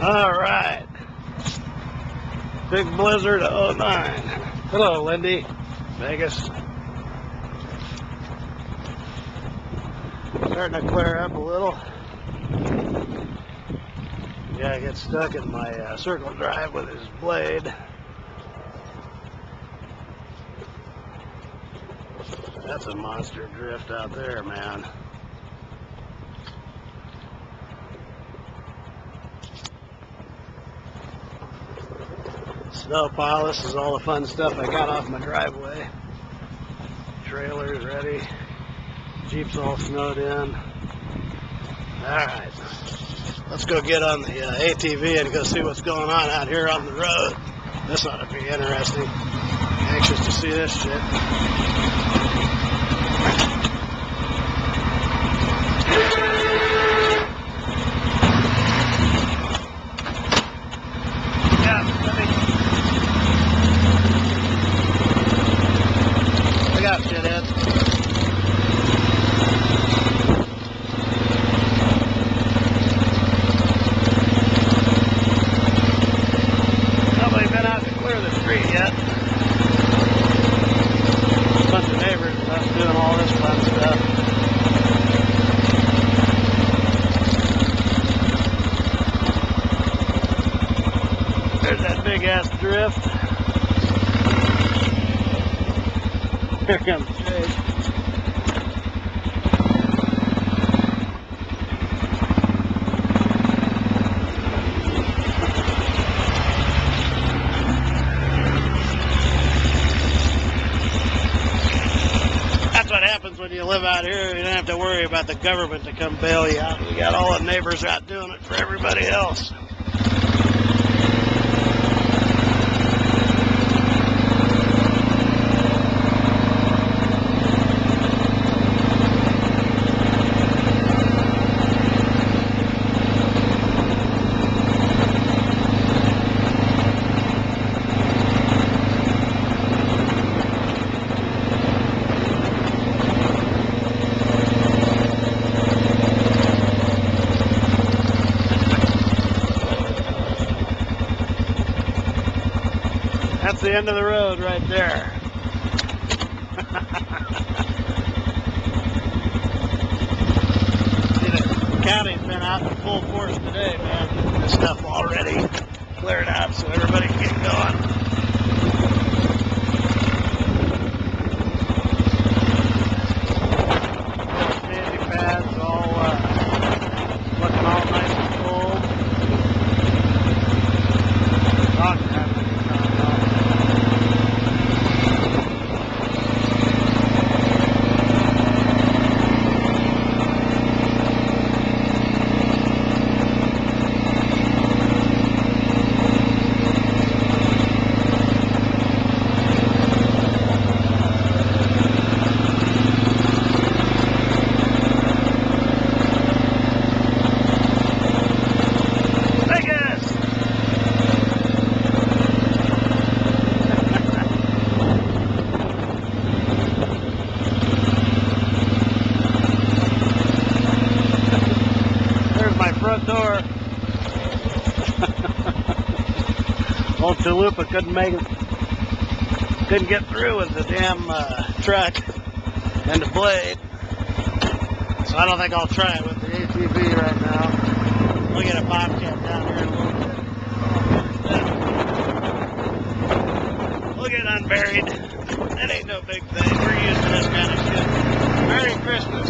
All right. Big blizzard of 09. Hello, Lindy. Vegas. Starting to clear up a little. Yeah, I get stuck in my circle drive with his blade. That's a monster drift out there, man. Snow pile. This is all the fun stuff I got off my driveway. Trailer's ready. Jeep's all snowed in. Alright. Let's go get on the ATV and go see what's going on out here on the road. This ought to be interesting. Anxious to see this shit. Big ass drift. Here comes Jake. That's what happens when you live out here. You don't have to worry about the government to come bail you out. We got all the neighbors out doing it for everybody else. That's the end of the road right there. See, the county's been out in full force today, man. Getting this stuff already cleared out so everybody can get going. Standing pads all looking all nice and cold. Front door. Old Chalupa couldn't get through with the damn truck and the blade. So I don't think I'll try it with the ATV right now. We'll get a Bobcat down here in a little bit. We'll get unburied. That ain't no big thing. We're used to this kind of shit. Merry Christmas.